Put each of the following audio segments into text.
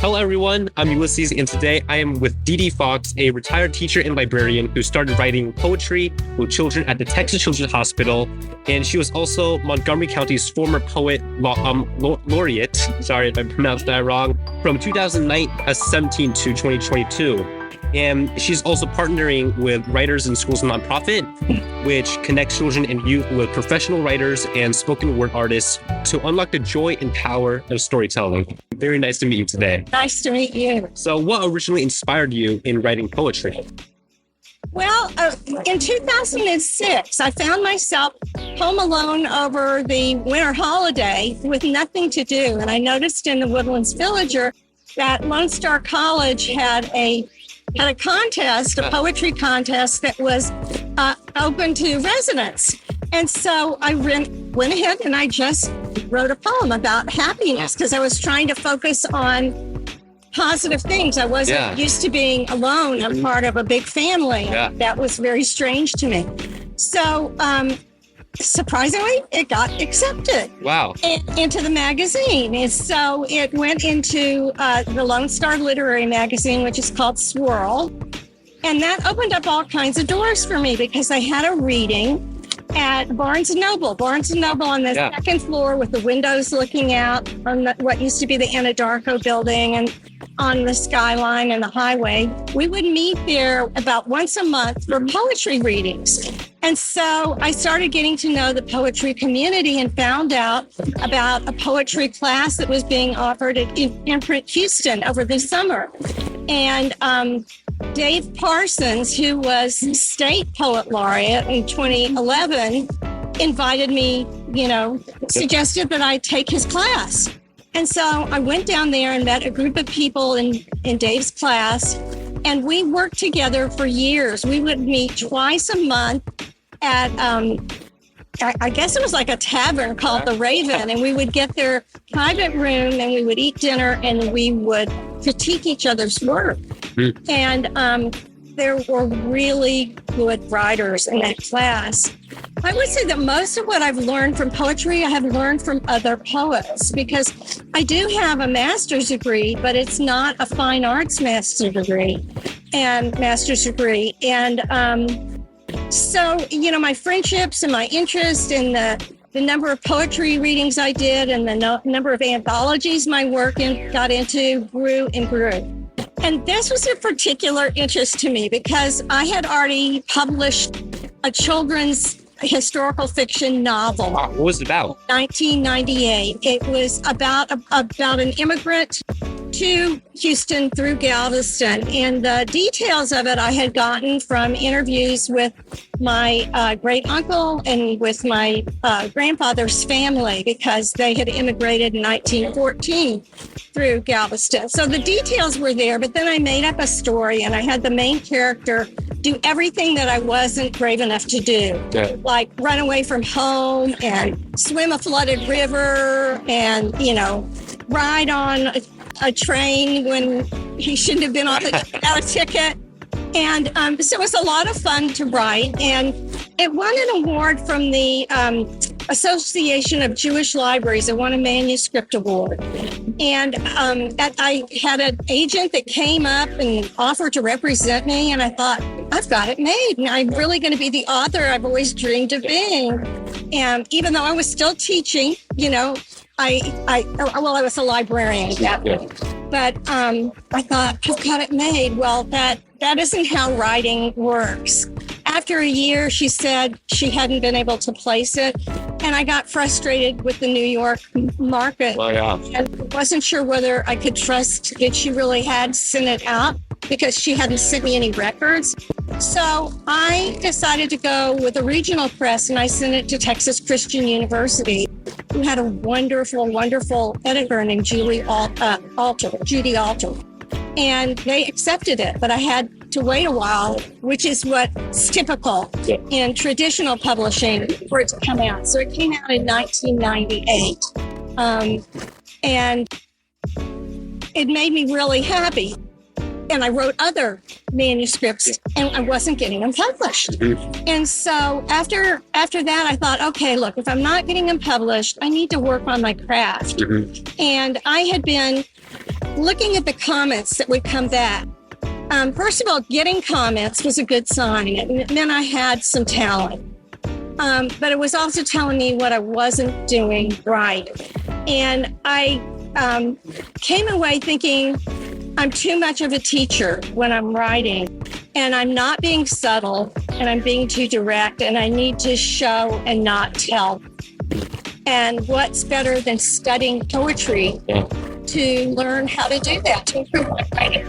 Hello, everyone. I'm Ulysses, and today I am with Dede Fox, a retired teacher and librarian who started writing poetry with children at the Texas Children's Hospital. And she was also Montgomery County's former poet laureate. Sorry if I pronounced that wrong. From 2017 to 2022. And she's also partnering with Writers in Schools nonprofit, which connects children and youth with professional writers and spoken word artists to unlock the joy and power of storytelling. Very nice to meet you today. Nice to meet you. So what originally inspired you in writing poetry? Well, in 2006, I found myself home alone over the winter holiday with nothing to do. And I noticed in the Woodlands Villager that Lone Star College had a contest, a poetry contest that was open to residents. And so I went ahead and I just wrote a poem about happiness because I was trying to focus on positive things. I wasn't used to being alone. I'm part of a big family. That was very strange to me. So surprisingly, it got accepted. Wow. Into the magazine. And so it went into the Lone Star Literary Magazine, which is called Swirl. And that opened up all kinds of doors for me because I had a reading at Barnes & Noble. Barnes & Noble on the second floor with the windows looking out on what used to be the Anadarko building and on the skyline and the highway. We would meet there about once a month for poetry readings. And so I started getting to know the poetry community and found out about a poetry class that was being offered at Imprint Houston over the summer. And Dave Parsons, who was state poet laureate in 2011, invited me, suggested that I take his class. And so I went down there and met a group of people in Dave's class, and we worked together for years. We would meet twice a month at, I guess it was like a tavern called The Raven, and we would get their private room and we would eat dinner and we would critique each other's work. And there were really good writers in that class. I would say that most of what I've learned from poetry, I have learned from other poets because I do have a master's degree, but it's not a fine arts master's degree. And so, my friendships and my interest in the number of poetry readings I did and the number of anthologies my work got into grew and grew. And this was a particular interest to me because I had already published a children's historical fiction novel. What was it about? 1998. It was about an immigrant to Houston through Galveston. And the details of it I had gotten from interviews with my great uncle and with my grandfather's family because they had immigrated in 1914 through Galveston. So the details were there, but then I made up a story and I had the main character do everything that I wasn't brave enough to do, like run away from home and swim a flooded river and, ride on a train when he shouldn't have been on without a ticket. And so it was a lot of fun to write. And it won an award from the Association of Jewish Libraries. It won a manuscript award. And I had an agent that came up and offered to represent me. And I thought, I've got it made. And I'm really going to be the author I've always dreamed of being. And even though I was still teaching, I was a librarian at that point. But I thought, I've got it made. Well, that isn't how writing works. After a year, she said she hadn't been able to place it. And I got frustrated with the New York market. And wasn't sure whether I could trust that she really had sent it out because she hadn't sent me any records. So I decided to go with a regional press and I sent it to Texas Christian University, who had a wonderful, wonderful editor named Judy Alter. And they accepted it, but I had to wait a while, which is what's typical in traditional publishing for it to come out. So it came out in 1998. And it made me really happy. And I wrote other manuscripts and I wasn't getting them published. And so after that, I thought, okay, look, if I'm not getting them published, I need to work on my craft. And I had been looking at the comments that would come back. First of all, getting comments was a good sign. It meant I had some talent. But it was also telling me what I wasn't doing right. And I came away thinking I'm too much of a teacher when I'm writing, and I'm not being subtle, and I'm being too direct, and I need to show and not tell. And what's better than studying poetry to learn how to do that, to improve my writing?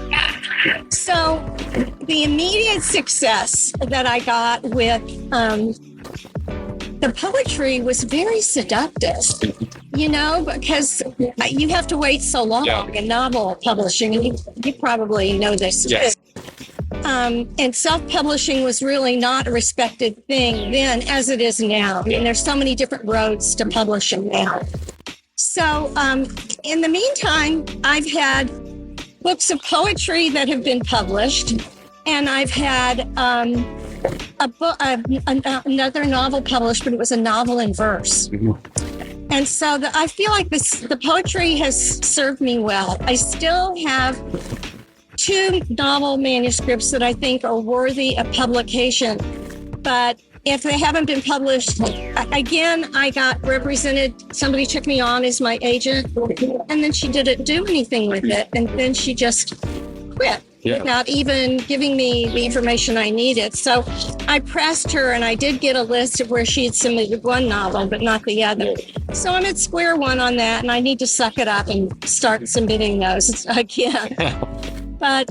So the immediate success that I got with the poetry was very seductive, because you have to wait so long in novel publishing, and you probably know this. Yes. And self-publishing was really not a respected thing then as it is now. I mean, there's so many different roads to publishing now. So in the meantime, I've had books of poetry that have been published, and I've had another novel published, but it was a novel in verse. Mm-hmm. And so I feel like the poetry has served me well. I still have 2 novel manuscripts that I think are worthy of publication, but if they haven't been published, again, I got represented. Somebody took me on as my agent, and then she didn't do anything with it, and then she just quit. Without even giving me the information I needed. So I pressed her, and I did get a list of where she had submitted one novel, but not the other. So I'm at square one on that, and I need to suck it up and start submitting those again. But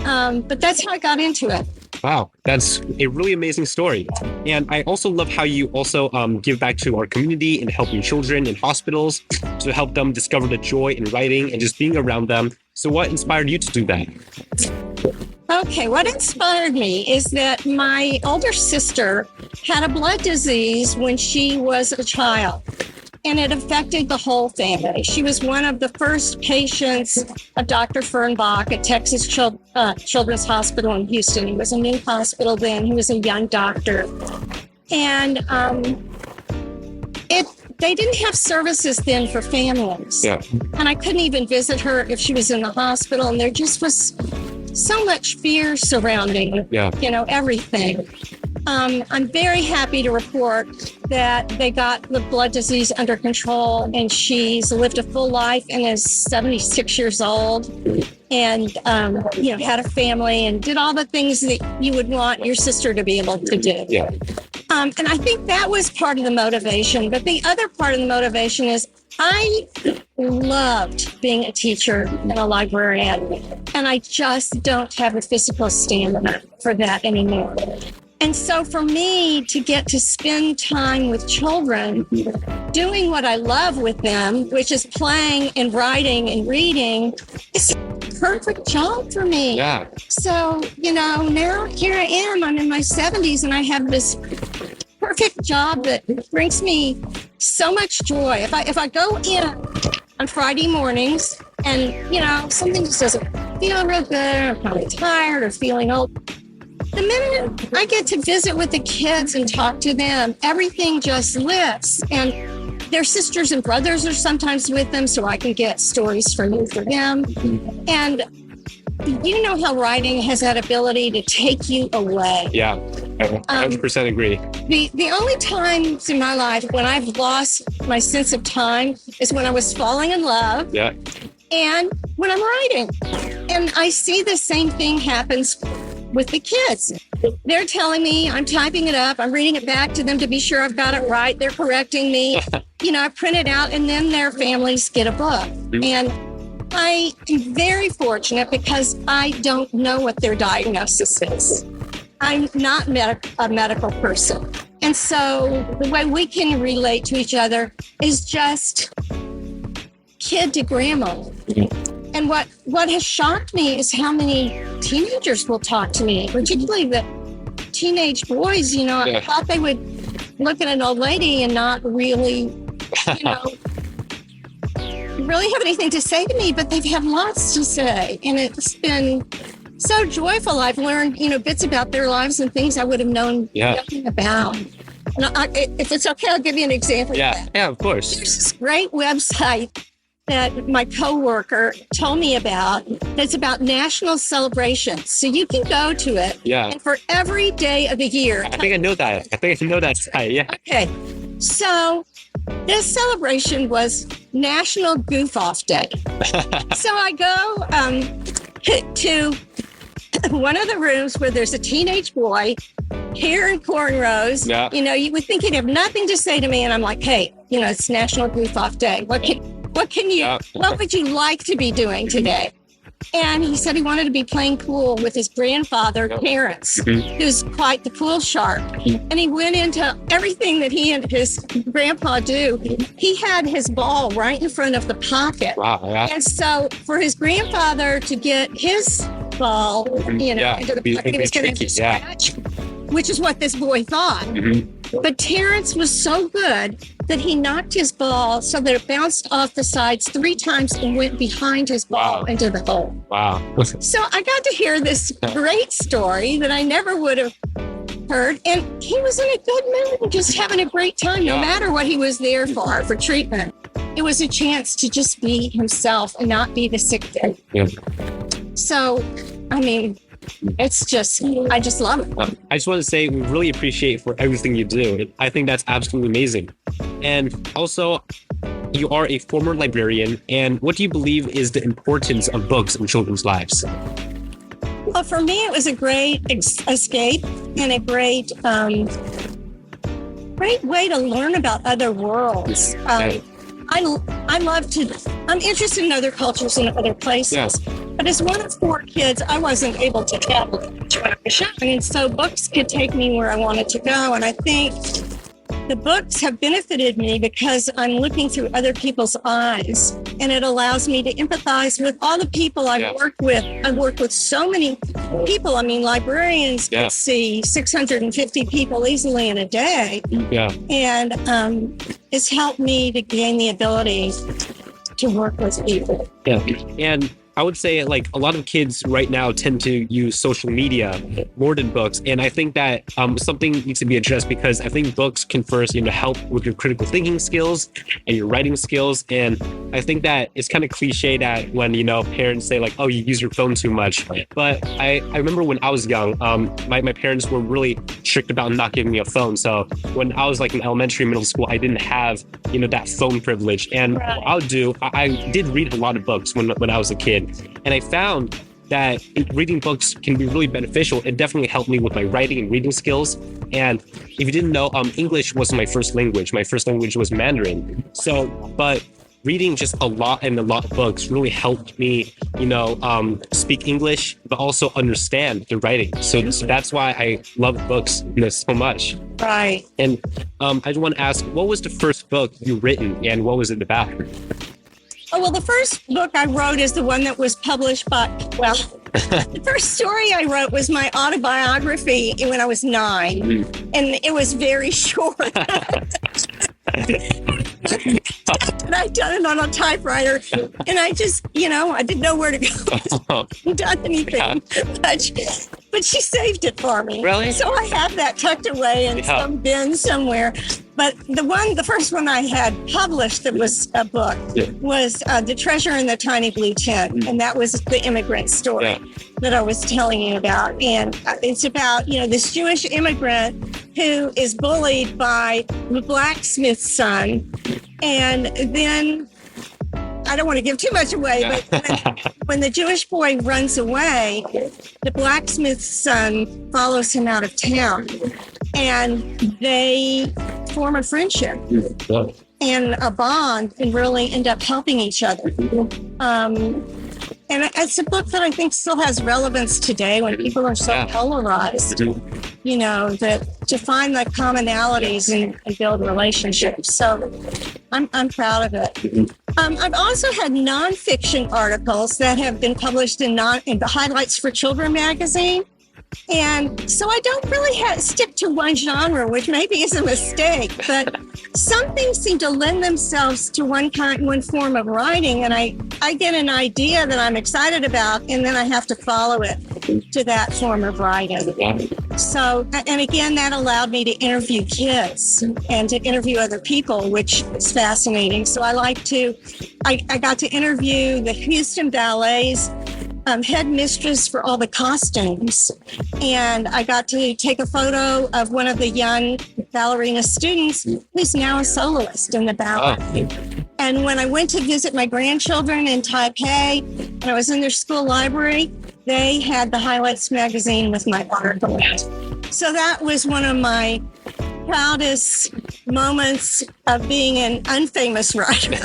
that's how I got into it. Wow, that's a really amazing story. And I also love how you also give back to our community and helping children in hospitals to help them discover the joy in writing and just being around them. So what inspired you to do that? Okay, what inspired me is that my older sister had a blood disease when she was a child, and it affected the whole family. She was one of the first patients of Dr. Fernbach at Texas Children's Hospital in Houston. He was a new hospital then. He was a young doctor. And they didn't have services then for families. Yeah. And I couldn't even visit her if she was in the hospital. And there just was so much fear surrounding, everything. I'm very happy to report that they got the blood disease under control, and she's lived a full life and is 76 years old, and had a family and did all the things that you would want your sister to be able to do. Yeah. And I think that was part of the motivation. But the other part of the motivation is I loved being a teacher and a librarian, and I just don't have the physical stamina for that anymore. And so for me to get to spend time with children, doing what I love with them, which is playing and writing and reading, is a perfect job for me. Yeah. So, now here I am, I'm in my 70s, and I have this perfect job that brings me so much joy. If I go in on Friday mornings and, something just doesn't feel real good, I'm probably tired or feeling old, the minute I get to visit with the kids and talk to them, everything just lifts. And their sisters and brothers are sometimes with them, so I can get stories for them. And you know how writing has that ability to take you away. Yeah, I 100% agree. The only times in my life when I've lost my sense of time is when I was falling in love. Yeah. And when I'm writing. And I see the same thing happens with the kids. They're telling me, I'm typing it up, I'm reading it back to them to be sure I've got it right. They're correcting me. I print it out, and then their families get a book. And I am very fortunate because I don't know what their diagnosis is. I'm not a medical person. And so the way we can relate to each other is just kid to grandma. And what has shocked me is how many teenagers will talk to me, particularly the teenage boys. I thought they would look at an old lady and not really, really have anything to say to me, but they've had lots to say. And it's been so joyful. I've learned, bits about their lives and things I would have known nothing about. And if it's okay, I'll give you an example of that. Yeah, of course. There's this great website that my coworker told me about. That's about national celebrations. So you can go to it. Yeah. And for every day of the year. I think I know that. I think I know that site. Yeah. Okay. So this celebration was National Goof Off Day. So I go to one of the rooms where there's a teenage boy, hair and cornrows. Yeah. You know, you would think he'd have nothing to say to me, and I'm like, hey, you know, it's National Goof Off Day. What would you like to be doing today? And he said he wanted to be playing pool with his grandfather, Terrence, who's quite the pool shark. And he went into everything that he and his grandpa do. He had his ball right in front of the pocket. Wow. Yeah. And so for his grandfather to get his ball, you know, into the pocket, he was going to scratch, which is what this boy thought. But Terrence was so good that he knocked his ball so that it bounced off the sides 3 times and went behind his ball into the hole. Wow. So I got to hear this great story that I never would have heard. And he was in a good mood, just having a great time, no matter what he was there for treatment. It was a chance to just be himself and not be the sick kid. Yeah. So, I mean, it's just, I just love it. I just want to say we really appreciate for everything you do. I think that's absolutely amazing. And also, you are a former librarian. And what do you believe is the importance of books in children's lives? Well, for me, it was a great escape and a great way to learn about other worlds. I'm interested in other cultures and other places. Yes. But as one of 4 kids, I wasn't able to travel to where I was young. And so books could take me where I wanted to go. And I think the books have benefited me because I'm looking through other people's eyes. And it allows me to empathize with all the people I've worked with. I've worked with so many people. I mean, librarians can see 650 people easily in a day. Yeah. And it's helped me to gain the ability to work with people. Yeah. And I would say like a lot of kids right now tend to use social media more than books. And I think that something needs to be addressed because I think books can first, help with your critical thinking skills and your writing skills. And I think that it's kind of cliche that when, parents say like, oh, you use your phone too much. But I remember when I was young, my parents were really strict about not giving me a phone. So when I was like in elementary, middle school, I didn't have, that phone privilege. And what I would do, I did read a lot of books when I was a kid. And I found that reading books can be really beneficial. It definitely helped me with my writing and reading skills. And if you didn't know, English wasn't my first language. My first language was Mandarin. So, but reading just a lot of books really helped me, speak English, but also understand the writing. So that's why I love books so much. Right. And I just want to ask, what was the first book you written and what was it about? Oh, well, the first book I wrote is the one that was published the first story I wrote was my autobiography when I was 9, and it was very short. And I'd done it on a typewriter, and I just, I didn't know where to go. Done anything. But she saved it for me. Really? So I have that tucked away in some bin somewhere. But the first one I had published that was a book was The Treasure in the Tiny Blue Tent. And that was the immigrant story that I was telling you about. And it's about, this Jewish immigrant who is bullied by the blacksmith's son. And then, I don't want to give too much away, but when the Jewish boy runs away, the blacksmith's son follows him out of town. And they form a friendship and a bond and really end up helping each other. And it's a book that I think still has relevance today when people are so polarized, that to find the commonalities and build relationships. So I'm proud of it. I've also had nonfiction articles that have been published in the Highlights for Children magazine. And so I don't really stick to one genre, which maybe is a mistake, but some things seem to lend themselves to one form of writing. And I get an idea that I'm excited about, and then I have to follow it to that form of writing. So, and again, that allowed me to interview kids and to interview other people, which is fascinating. So I got to interview the Houston Ballet's headmistress for all the costumes. And I got to take a photo of one of the young ballerina students who's now a soloist in the ballet. Oh. And when I went to visit my grandchildren in Taipei, and I was in their school library, they had the Highlights magazine with my article. So that was one of my proudest moments of being an unfamous writer.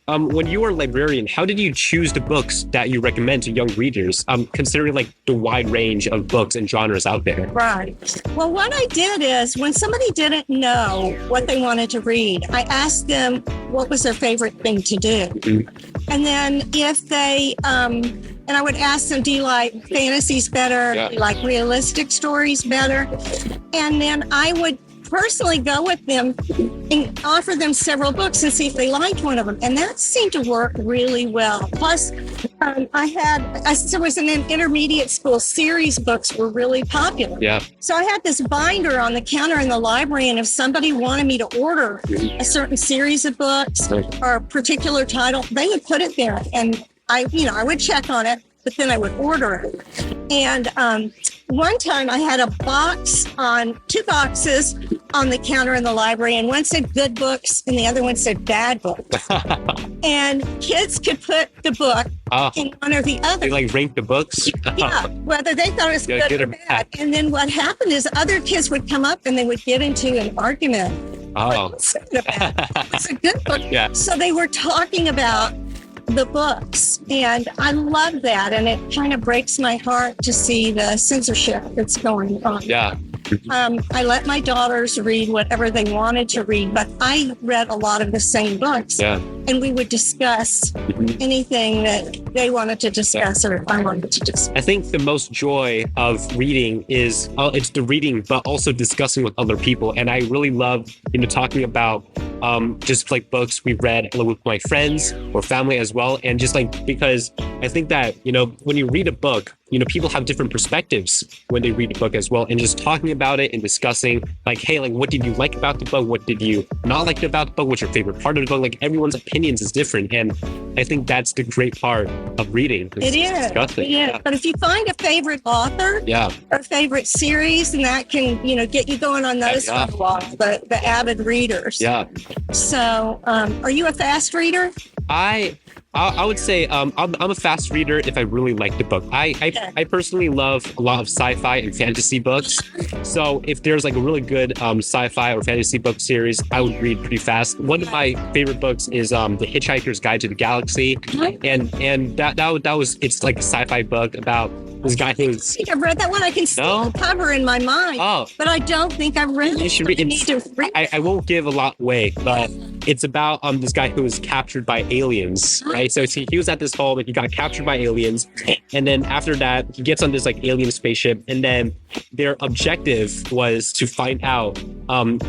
And when you were a librarian, how did you choose the books that you recommend to young readers, considering like the wide range of books and genres out there? Right. Well, what I did is when somebody didn't know what they wanted to read, I asked them what was their favorite thing to do. Mm-hmm. And then if they, and I would ask them, do you like fantasies better? Yeah. Do you like realistic stories better? And then I would personally go with them and offer them several books and see if they liked one of them. And that seemed to work really well. Plus, I was in an intermediate school. Series books were really popular. Yeah. So I had this binder on the counter in the library, and if somebody wanted me to order a certain series of books or a particular title, they would put it there. And I would check on it, but then I would order it. And one time I had two boxes on the counter in the library, and one said good books and the other one said bad books. And kids could put the book in one or the other. They like rank the books? Yeah, whether they thought it was good or bad. And then what happened is other kids would come up and they would get into an argument. Oh. It's a good book. Yeah. So they were talking about the books, and I love that, and it kind of breaks my heart to see the censorship that's going on. Yeah. I let my daughters read whatever they wanted to read, but I read a lot of the same books. Yeah. And we would discuss anything that they wanted to discuss or I wanted to discuss. I think the most joy of reading is it's the reading, but also discussing with other people. And I really love, talking about just like books we've read with my friends or family as well. And just like, because I think that, when you read a book, people have different perspectives when they read a book as well. And just talking about it and discussing like, hey, like, what did you like about the book? What did you not like about the book? What's your favorite part of the book? Like, everyone's opinions is different. And I think that's the great part of reading. It is. Yeah. But if you find a favorite author or favorite series, then that can, get you going on those for a while, the avid readers. Yeah. So are you a fast reader? I would say I'm a fast reader if I really like the book. I personally love a lot of sci-fi and fantasy books. So if there's like a really good sci-fi or fantasy book series, I would read pretty fast. One of my favorite books is The Hitchhiker's Guide to the Galaxy, and it's like a sci-fi book about this guy who's. I've read that one. I can see the cover in my mind, but I don't think I've read it. You should read it. I won't give a lot away, but it's about this guy who was captured by aliens, right? So he was at this home and he got captured by aliens, and then after that he gets on this like alien spaceship, and then their objective was to find out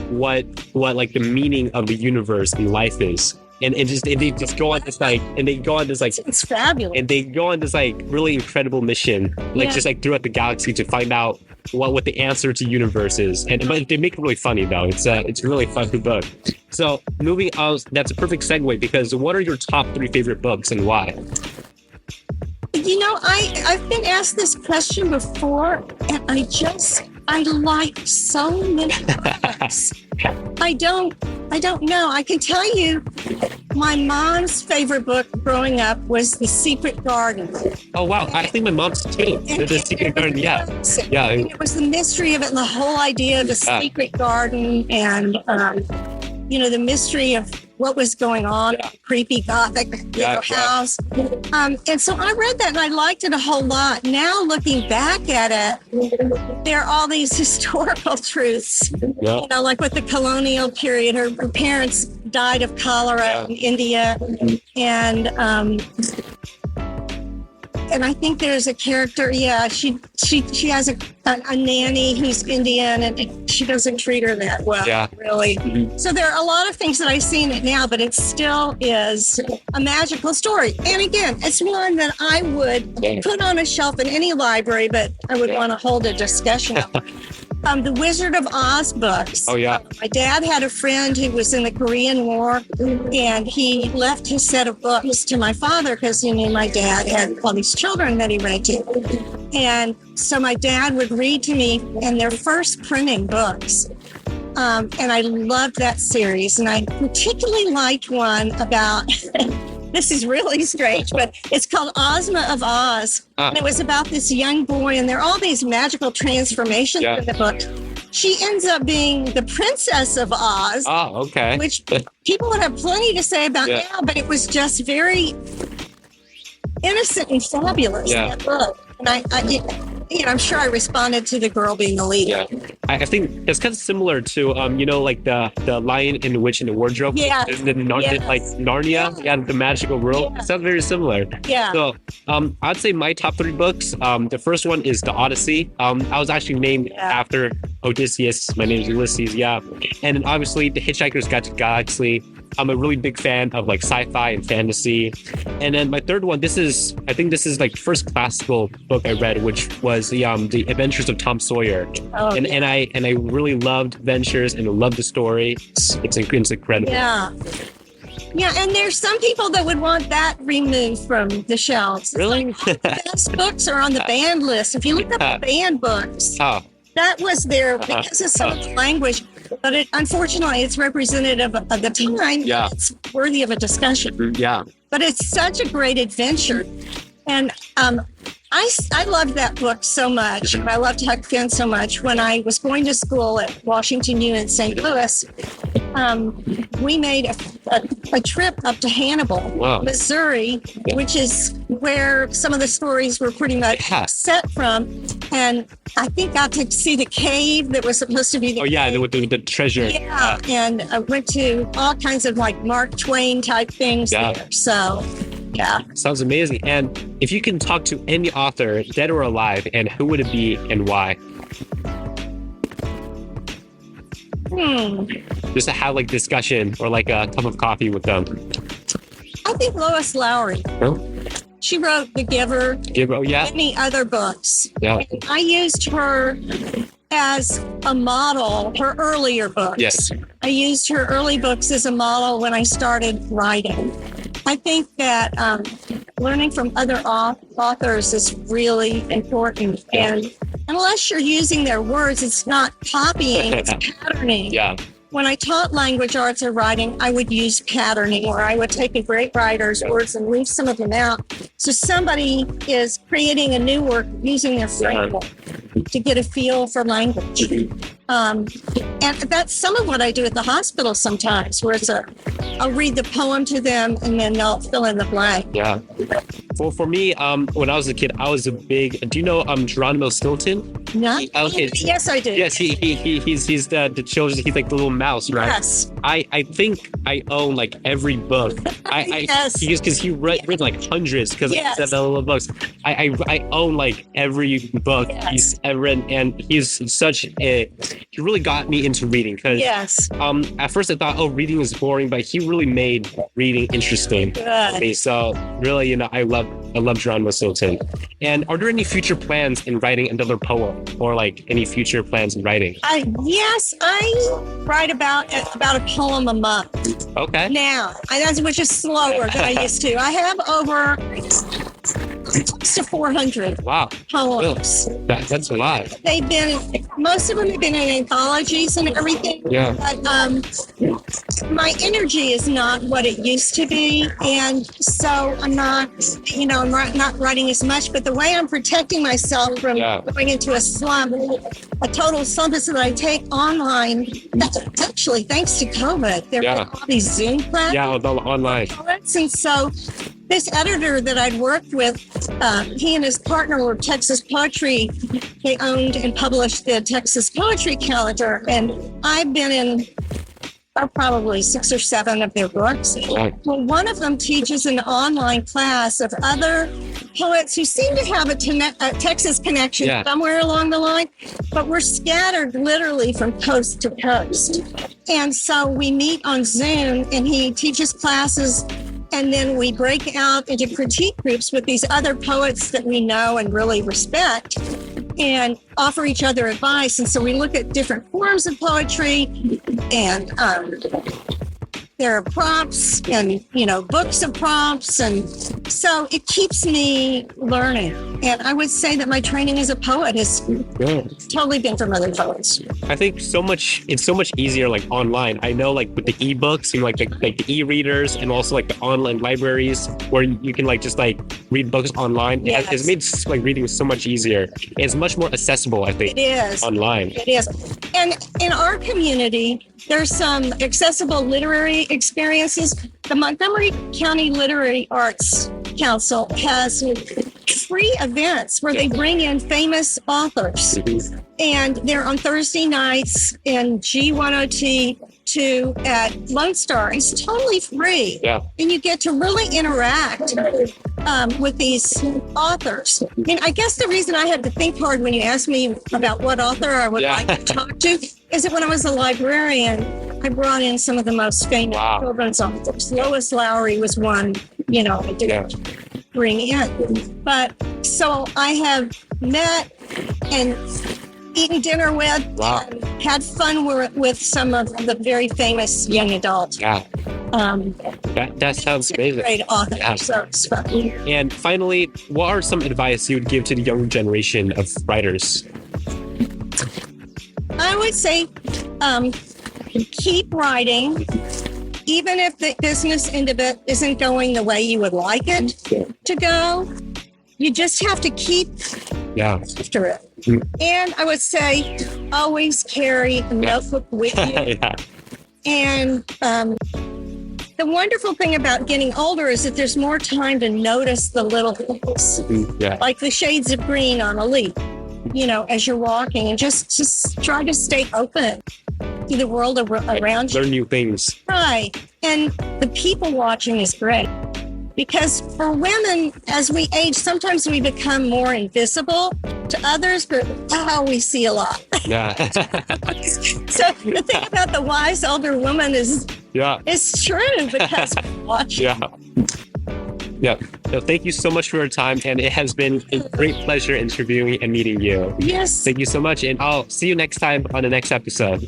what like the meaning of the universe and life is. And they just go on this like, it's fabulous. And they go on this like really incredible mission, just like throughout the galaxy to find out what the answer to universe is. But they make it really funny though. It's a really fun book. So moving on, that's a perfect segue, because what are your top 3 favorite books and why? I've been asked this question before, and I like so many books. I don't know. I can tell you my mom's favorite book growing up was The Secret Garden. Oh, wow. I think my mom's too. The Secret Garden, yeah. Yeah. And it was the mystery of it and the whole idea of the secret garden and, the mystery of what was going on in the creepy Gothic house. And so I read that and I liked it a whole lot. Now looking back at it, there are all these historical truths, like with the colonial period, her parents died of cholera in India. And and I think there's a character. Yeah, she has a nanny who's Indian, and she doesn't treat her that well. Yeah. Really. Mhm. So there are a lot of things that I see in it now, but it still is a magical story. And again, it's one that I would put on a shelf in any library, but I would want to hold a discussion of. The Wizard of Oz books. Oh, yeah. My dad had a friend who was in the Korean War, and he left his set of books to my father because he knew my dad had all these children that he read to. And so my dad would read to me in their first printing books. And I loved that series. And I particularly liked one about... This is really strange, but it's called Ozma of Oz. And it was about this young boy, and there are all these magical transformations in the book. She ends up being the Princess of Oz. Oh, okay. Which people would have plenty to say about now, but it was just very innocent and fabulous, that book. And I'm sure I responded to the girl being the lead. Yeah, I think it's kind of similar to, like the Lion and the Witch in the Wardrobe. Yeah. Like Narnia. Yeah, the magical world. Yeah. It sounds very similar. Yeah. So, I'd say my top 3 books. The first one is The Odyssey. I was actually named after Odysseus. My name is Ulysses. Yeah, and then obviously The Hitchhiker's Guide to the Galaxy. I'm a really big fan of like sci-fi and fantasy. And then my third one, I think this is like the first classical book I read, which was the Adventures of Tom Sawyer. And I really loved Adventures and I loved the story. It's incredible. Yeah. Yeah, and there's some people that would want that removed from the shelves. Really? The best books are on the banned list. If you look up the banned books, that was there because of some of the language. But unfortunately, it's representative of the time. Yeah. It's worthy of a discussion. Yeah. But it's such a great adventure. And I loved that book so much. And I loved Huck Finn so much. When I was going to school at Washington U in St. Louis, we made a trip up to Hannibal, Missouri, which is where some of the stories were pretty much set from. And I think I got to see the cave that was supposed to be the cave. With the treasure. Yeah, and I went to all kinds of like Mark Twain type things there. So, yeah. Sounds amazing. And if you can talk to any author, dead or alive, and who would it be and why? Just to have like discussion or like a cup of coffee with them. I think Lois Lowry. Oh. She wrote The Giver. Many other books. Yeah. And I used her as a model, her earlier books. Yes. I used her early books as a model when I started writing. I think that learning from other authors is really important. And unless you're using their words, it's not copying, it's patterning. Yeah. When I taught language arts or writing, I would use patterning, where I would take a great writer's words and leave some of them out. So somebody is creating a new work using their framework to get a feel for language. And that's some of what I do at the hospital sometimes, where I'll read the poem to them and then they'll fill in the blank. Yeah. For me, when I was a kid, I was a big. Do you know Geronimo Stilton? No. Yes, I do. Yes, he's the children. He's like the little mouse, right? Yes. I think I own like every book. Yes. Because he read like hundreds because the little books. I own like every book he's ever read, and he's such a. He really got me into reading because at first I thought, reading is boring, but he really made reading interesting for me. So really, I love Geronimo Stilton. And are there any future plans in writing another poem, or like any future plans in writing? Yes, I write about a poem a month. Okay. Now, which is slower than I used to. I have over close to 400 poems. Really? That's a lot. Most of them have been in anthologies and everything. Yeah. But my energy is not what it used to be. And so I'm not, I'm not writing as much, but the way I'm protecting myself from going into a total slump is that I take online, actually thanks to COVID, there are all these Zoom classes. Yeah, online. And so this editor that I'd worked with, he and his partner were Texas Poetry. They owned and published the Texas Poetry Calendar. And I've been in probably 6 or 7 of their books. Well, one of them teaches an online class of other poets who seem to have a Texas connection somewhere along the line, but we're scattered literally from coast to coast. And so we meet on Zoom, and he teaches classes, and then we break out into critique groups with these other poets that we know and really respect, and offer each other advice. And so we look at different forms of poetry, and there are prompts and, books of prompts. And so it keeps me learning. And I would say that my training as a poet has totally been from other poets. I think it's so much easier like online. I know like with the ebooks, like the e-readers, and also like the online libraries where you can just read books online. Yes. It's made like reading so much easier. It's much more accessible, I think. It is. Online. It is. And in our community, there's some accessible literary experiences. The Montgomery County Literary Arts Council has free events where they bring in famous authors. And they're on Thursday nights in G102 at Lone Star. It's totally free. Yeah. And you get to really interact with these authors. And I guess the reason I had to think hard when you asked me about what author I would like to talk to is that when I was a librarian, I brought in some of the most famous children's authors. Lois Lowry was one, I didn't bring in. But so I have met and eaten dinner with and had fun with some of the very famous young adults. Yeah. That sounds amazing. Great authors. Yeah. So it's fun. And finally, what are some advice you would give to the younger generation of writers? I would say keep writing, even if the business end of it isn't going the way you would like it to go. You just have to keep after it. And I would say always carry a notebook with you. And the wonderful thing about getting older is that there's more time to notice the little things, like the shades of green on a leaf, as you're walking, and just try to stay open to the world around you. Learn new things. Right. And the people watching is great. Because for women, as we age, sometimes we become more invisible to others, but we see a lot. Yeah. So the thing about the wise older woman is it's true because we watch. Yeah. So thank you so much for your time, and it has been a great pleasure interviewing and meeting you. Yes. Thank you so much, and I'll see you next time on the next episode.